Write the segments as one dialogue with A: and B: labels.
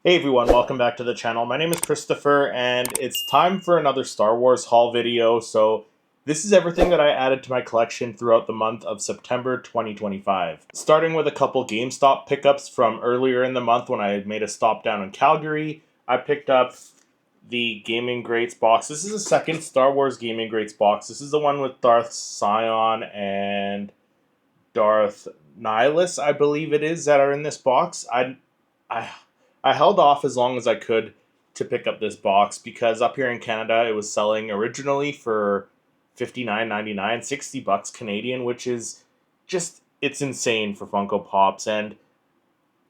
A: Hey everyone, welcome back to the channel. My name is Christopher, and it's time for another Star Wars haul video. So this is everything that I added to my collection throughout the month of September 2025. Starting with a couple GameStop pickups from earlier in the month when I had made a stop down in Calgary. I picked up the Gaming Greats box. This is the second Star Wars Gaming Greats box. This is the one with Darth Sion and Darth Nihilus, I believe it is, that are in this box. I I held off as long as I could to pick up this box because up here in Canada it was selling originally for $59.99, $60 Canadian, which is just it's insane for Funko Pops, and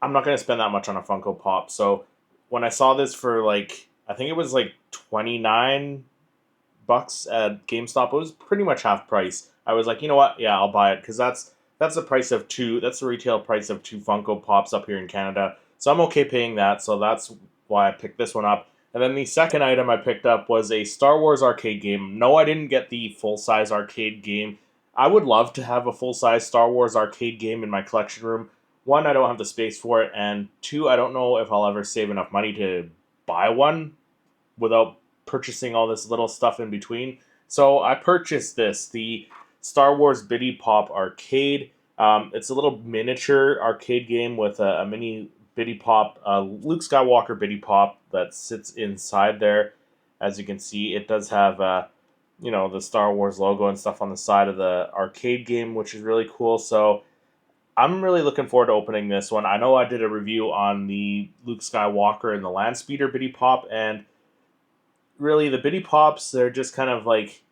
A: I'm not gonna spend that much on a Funko Pop. So when I saw this for I think it was like $29 at GameStop, it was pretty much half price. I was like, you know what? Yeah, I'll buy it because that's the price of two. That's the retail price of two Funko Pops up here in Canada. So I'm okay paying that. So that's why I picked this one up. And then the second item I picked up was a Star Wars arcade game. No, I didn't get the full size arcade game. I would love to have a full size Star Wars arcade game in my collection room. One, I don't have the space for it, and two, I don't know if I'll ever save enough money to buy one without purchasing all this little stuff in between. So I purchased the Star Wars Biddy Pop Arcade. It's a little miniature arcade game with a mini Biddy Pop, Luke Skywalker Biddy Pop that sits inside there. As you can see, it does have the Star Wars logo and stuff on the side of the arcade game, which is really cool. So I'm really looking forward to opening this one. I know I did a review on the Luke Skywalker and the Land Speeder Biddy Pop, and really the Biddy Pops, they're just kind of like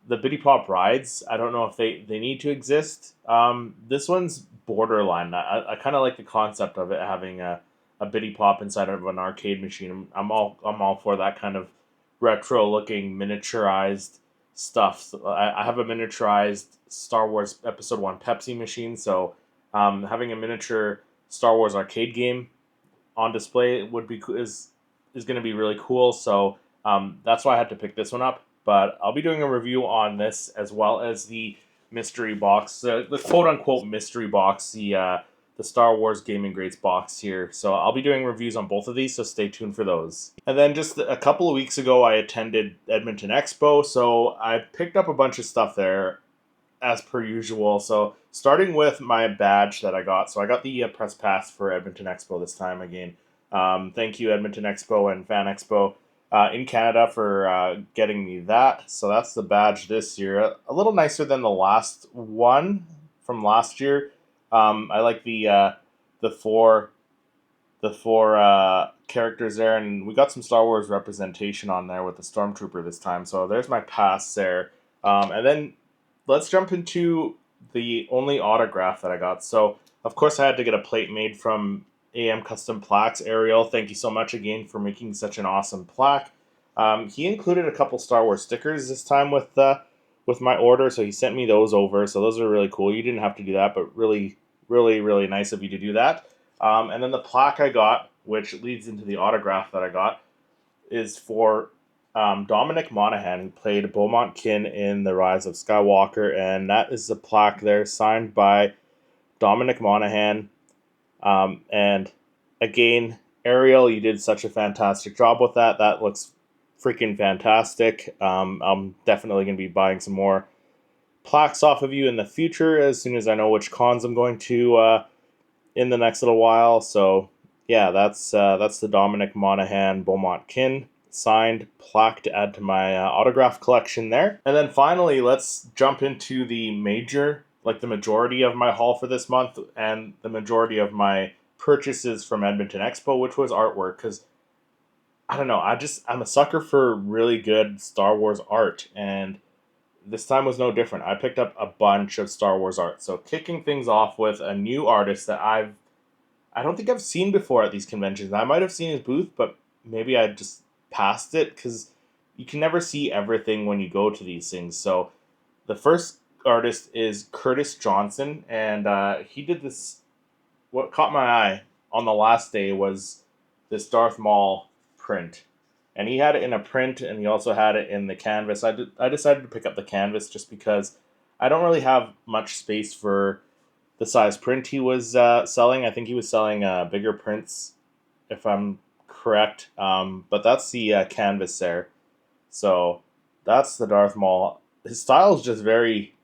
A: the Biddy Pop rides. I don't know if they need to exist. This one's borderline. I kind of like the concept of it having a Biddy Pop inside of an arcade machine. I'm all for that kind of retro looking miniaturized stuff. So I have a miniaturized Star Wars Episode One Pepsi machine, so having a miniature Star Wars arcade game on display would be is going to be really cool. So that's why I had to pick this one up. But I'll be doing a review on this as well as the mystery box, the quote unquote mystery box, the Star Wars Gaming Greats box here. So I'll be doing reviews on both of these, so stay tuned for those. And then just a couple of weeks ago, I attended Edmonton Expo, so I picked up a bunch of stuff there as per usual. So starting with my badge that I got. So I got the press pass for Edmonton Expo this time again. Thank you, Edmonton Expo and Fan Expo in Canada for getting me that. So that's the badge this year. A little nicer than the last one from last year. I like the four characters there, and we got some Star Wars representation on there with the Stormtrooper this time. So there's my pass there. And then let's jump into the only autograph that I got. So of course I had to get a plate made from AM Custom Plaques. Ariel, thank you so much again for making such an awesome plaque. He included a couple Star Wars stickers this time with my order, so he sent me those over. So those are really cool. You didn't have to do that, but really, really, really nice of you to do that. And then the plaque I got, which leads into the autograph that I got, is for Dominic Monaghan, who played Beaumont Kin in The Rise of Skywalker, and that is the plaque there, signed by Dominic Monaghan. And again, Ariel, you did such a fantastic job with that. That looks freaking fantastic. I'm definitely going to be buying some more plaques off of you in the future as soon as I know which cons I'm going to in the next little while. So yeah, that's the Dominic Monaghan Beaumont Kin signed plaque to add to my autograph collection there. And then finally, let's jump into the majority of my haul for this month and the majority of my purchases from Edmonton Expo, which was artwork. Because I don't know, I'm a sucker for really good Star Wars art, and this time was no different. I picked up a bunch of Star Wars art. So kicking things off with a new artist that I don't think I've seen before at these conventions. I might have seen his booth, but maybe I just passed it because you can never see everything when you go to these things. So the first artist is Curtis Johnson, and he did this. What caught my eye on the last day was this Darth Maul print, and he had it in a print, and he also had it in the canvas. I decided to pick up the canvas just because I don't really have much space for the size print he was selling. I think he was selling bigger prints if I'm correct. But that's the canvas there. So that's the Darth Maul. His style is just very,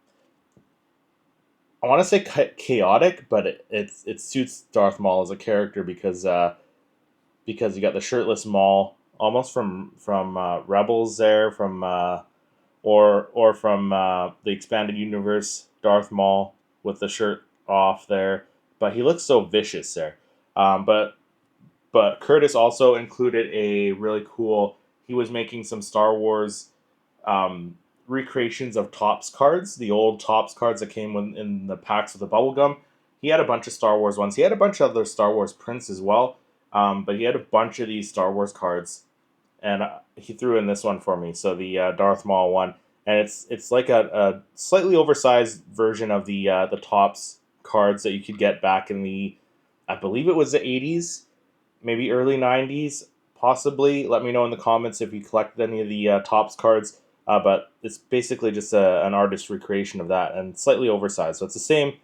A: I want to say chaotic, but it suits Darth Maul as a character because you got the shirtless Maul, almost from Rebels there, from or from the expanded universe Darth Maul with the shirt off there, but he looks so vicious there. But Curtis also included a really cool. He was making some Star Wars um, recreations of Topps cards, the old Topps cards that came in the packs with the bubble gum. He had a bunch of Star Wars ones. He had a bunch of other Star Wars prints as well, but he had a bunch of these Star Wars cards, and he threw in this one for me. So the Darth Maul one, and it's like a slightly oversized version of the Topps cards that you could get back in the, I believe it was the 80s, maybe early 90s, possibly. Let me know in the comments if you collected any of the Topps cards. But it's basically just an artist recreation of that and slightly oversized. So it's the same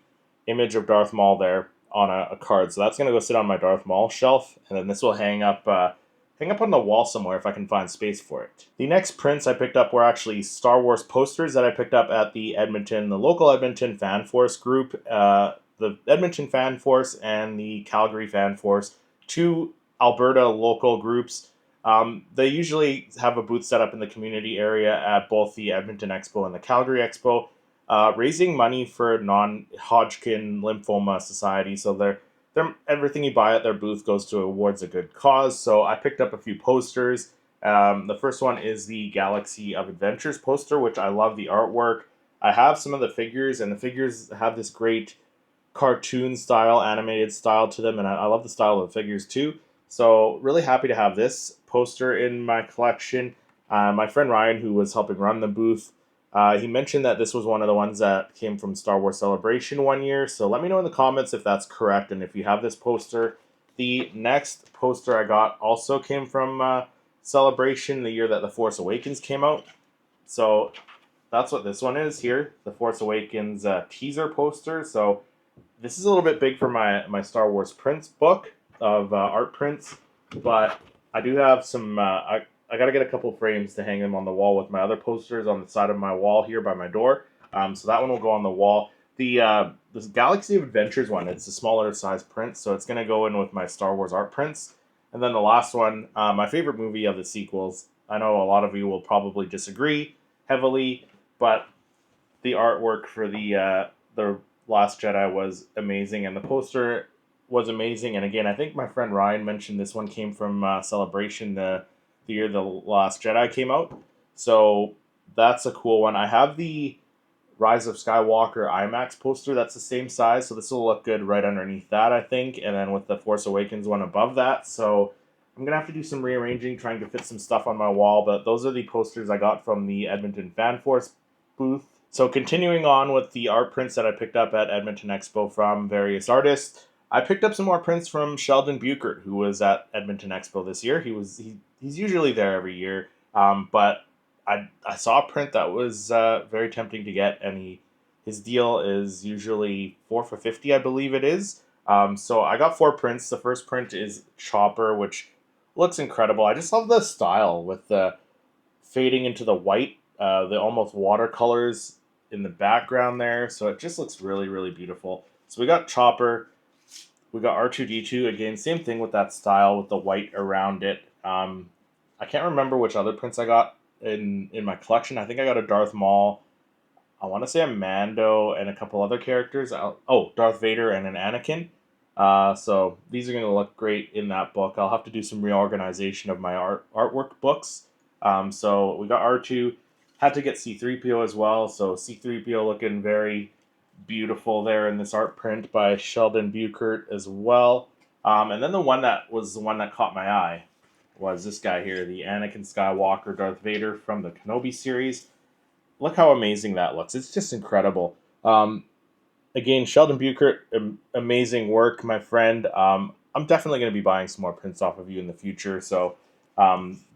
A: image of Darth Maul there on a card. So that's going to go sit on my Darth Maul shelf. And then this will hang up on the wall somewhere if I can find space for it. The next prints I picked up were actually Star Wars posters that I picked up at the local Edmonton Fan Force group. The Edmonton Fan Force and the Calgary Fan Force, two Alberta local groups. They usually have a booth set up in the community area at both the Edmonton Expo and the Calgary Expo, raising money for non-Hodgkin Lymphoma Society. So they're everything you buy at their booth goes towards a good cause. So I picked up a few posters. The first one is the Galaxy of Adventures poster, which I love the artwork. I have some of the figures, and the figures have this great cartoon style, animated style to them, and I love the style of the figures too. So really happy to have this poster in my collection. My friend Ryan, who was helping run the booth, he mentioned that this was one of the ones that came from Star Wars Celebration one year. So let me know in the comments if that's correct and if you have this poster. The next poster I got also came from Celebration, the year that The Force Awakens came out. So that's what this one is here, The Force Awakens teaser poster. So this is a little bit big for my Star Wars prints book of art prints, but I do have some. I got to get a couple frames to hang them on the wall with my other posters on the side of my wall here by my door. So that one will go on the wall. The this Galaxy of Adventures one, it's a smaller size print, so it's going to go in with my Star Wars art prints. And then the last one, my favorite movie of the sequels. I know a lot of you will probably disagree heavily, but the artwork for the Last Jedi was amazing, and the poster was amazing. And again, I think my friend Ryan mentioned this one came from Celebration, the year the Last Jedi came out. So that's a cool one. I have the Rise of Skywalker IMAX poster. That's the same size, so this will look good right underneath that, I think. And then with the Force Awakens one above that. So I'm gonna have to do some rearranging, trying to fit some stuff on my wall. But those are the posters I got from the Edmonton Fan Force booth. So continuing on with the art prints that I picked up at Edmonton Expo from various artists, I picked up some more prints from Sheldon Buchert, who was at Edmonton Expo this year. He's usually there every year, but I saw a print that was very tempting to get, and his deal is usually 4 for 50, I believe it is. So I got 4 prints. The first print is Chopper, which looks incredible. I just love the style with the fading into the white, the almost watercolors in the background there. So it just looks really, really beautiful. So we got Chopper. We got R2D2. Again, same thing with that style with the white around it. I can't remember which other prints I got in my collection. I think I got a Darth Maul. I want to say a Mando and a couple other characters. Darth Vader and an Anakin. So these are going to look great in that book. I'll have to do some reorganization of my artwork books. So we got R2. Had to get C-3PO as well. So C-3PO looking very beautiful there in this art print by Sheldon Buchert as well. And then the one that caught my eye was this guy here, the Anakin Skywalker Darth Vader from the Kenobi series. Look how amazing that looks. It's just incredible. Again, Sheldon Buchert, amazing work, my friend. I'm definitely going to be buying some more prints off of you in the future. So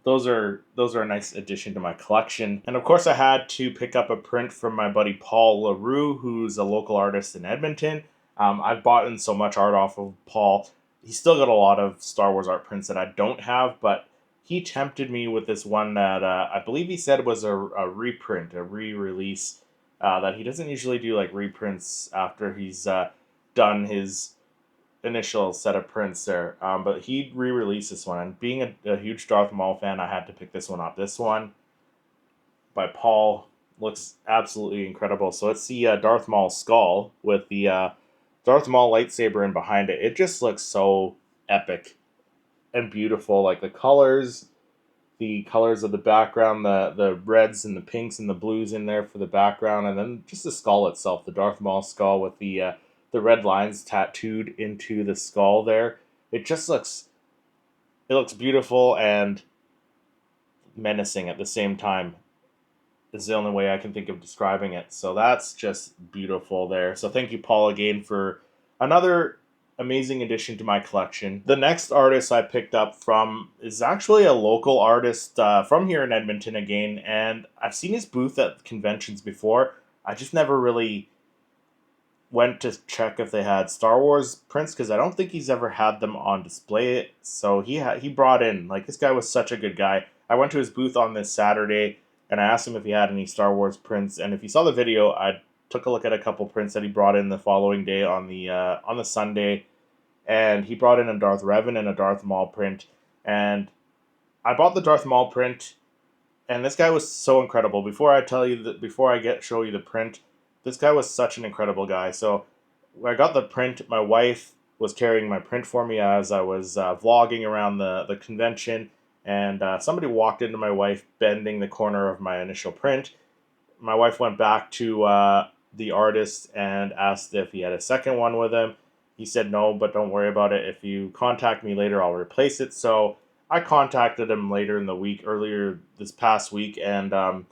A: those are a nice addition to my collection. And of course, I had to pick up a print from my buddy Paul LaRue, who's a local artist in Edmonton. I've bought in so much art off of Paul. he's still got a lot of Star Wars art prints that I don't have, but he tempted me with this one that I believe he said was a reprint, a re-release. That he doesn't usually do like reprints after he's done his initial set of prints there. But he re-released this one, and being a huge Darth Maul fan, I had to pick this one up. This one by Paul looks absolutely incredible. So it's the Darth Maul skull with the Darth Maul lightsaber in behind it. It just looks so epic and beautiful. Like the colors of the background, the reds and the pinks and the blues in there for the background, and then just the skull itself, the Darth Maul skull with the red lines tattooed into the skull there. It just looks beautiful and menacing at the same time. Is the only way I can think of describing it. So that's just beautiful there. So thank you, Paul, again for another amazing addition to my collection. The next artist I picked up from is actually a local artist from here in Edmonton again, and I've seen his booth at conventions before. I just never really went to check if they had Star Wars prints because I don't think he's ever had them on display. So he brought in, like, this guy was such a good guy. I went to his booth on this Saturday and I asked him if he had any Star Wars prints. And if you saw the video, I took a look at a couple prints that he brought in the following day on the Sunday, and he brought in a Darth Revan and a Darth Maul print. And I bought the Darth Maul print, and this guy was so incredible. Before I show you the print, this guy was such an incredible guy. So when I got the print, my wife was carrying my print for me as I was vlogging around the convention, and somebody walked into my wife bending the corner of my initial print. My wife went back to the artist and asked if he had a second one with him. He said no, but don't worry about it. If you contact me later, I'll replace it. So I contacted him later in the week, earlier this past week, and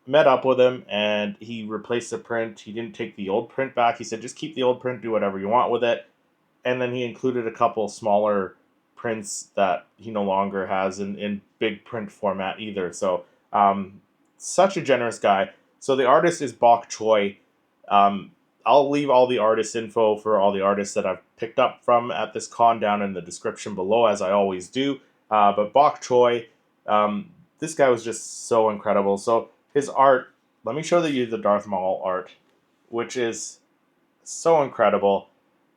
A: met up with him, and he replaced the print. He didn't take the old print back. He said, just keep the old print, do whatever you want with it. And then he included a couple smaller prints that he no longer has in big print format either. So, such a generous guy. So the artist is Bok Choy. I'll leave all the artist info for all the artists that I've picked up from at this con down in the description below, as I always do. But Bok Choy, this guy was just so incredible. So his art, let me show you the Darth Maul art, which is so incredible.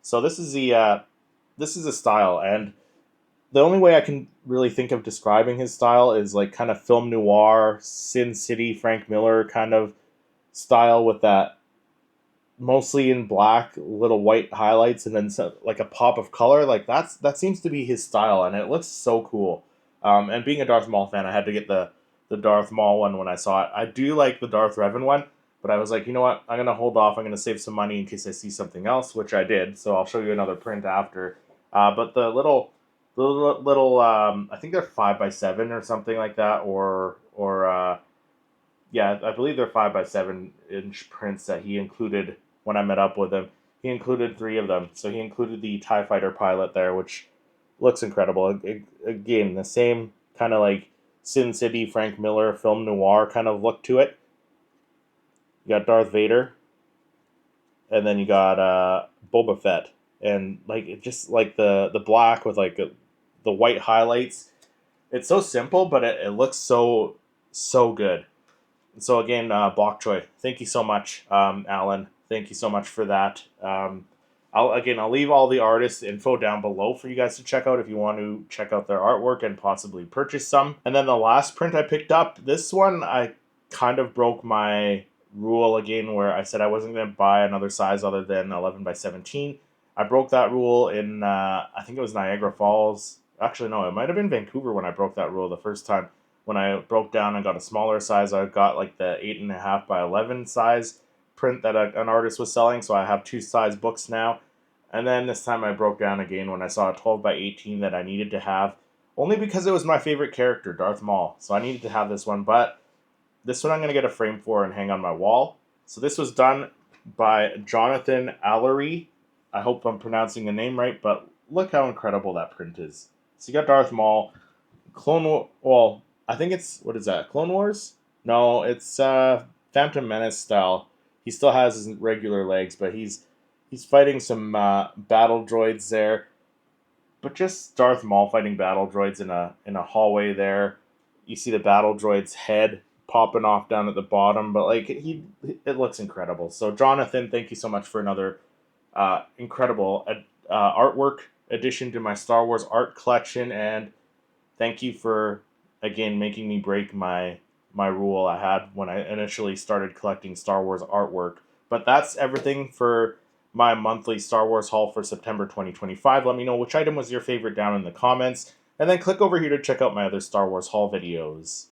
A: So this is the style, and the only way I can really think of describing his style is like kind of film noir, Sin City, Frank Miller kind of style with that mostly in black, little white highlights, and then like a pop of color. Like that seems to be his style, and it looks so cool. And being a Darth Maul fan, I had to get the Darth Maul one when I saw it. I do like the Darth Revan one, but I was like, you know what? I'm gonna hold off. I'm gonna save some money in case I see something else, which I did. So I'll show you another print after. But the little I think they're 5x7 or something like that, or yeah, I believe they're 5x7 inch prints that he included when I met up with him. He included three of them. So he included the TIE fighter pilot there, which looks incredible. Again, the same kind of like Sin City, Frank Miller, film noir kind of look to it. You got Darth Vader, and then you got Boba Fett, and like it just like the black with like the white highlights. It's so simple, but it looks so good. So again, Bok Choy, thank you so much, Alan. Thank you so much for that. I'll leave all the artists' info down below for you guys to check out if you want to check out their artwork and possibly purchase some. And then the last print I picked up, this one I kind of broke my rule again where I said I wasn't going to buy another size other than 11x17. I broke that rule in, I think it was Niagara Falls. Actually, no, it might have been Vancouver when I broke that rule the first time. When I broke down and got a smaller size, I got like the 8.5x11 size print that an artist was selling. So I have two size books now. And then this time I broke down again when I saw a 12x18 that I needed to have. Only because it was my favorite character, Darth Maul. So I needed to have this one. But this one I'm going to get a frame for and hang on my wall. So this was done by Jonathan Allery. I hope I'm pronouncing the name right. But look how incredible that print is. So you got Darth Maul. Well, I think it's, what is that, Clone Wars? No, it's Phantom Menace style. He still has his regular legs, but he's fighting some battle droids there. but just Darth Maul fighting battle droids in a hallway there. You see the battle droid's head popping off down at the bottom, but like it looks incredible. So Jonathan, thank you so much for another incredible artwork addition to my Star Wars art collection, and thank you for again making me break my rule I had when I initially started collecting Star Wars artwork. But that's everything for my monthly Star Wars haul for September 2025. Let me know which item was your favorite down in the comments, and then click over here to check out my other Star Wars haul videos.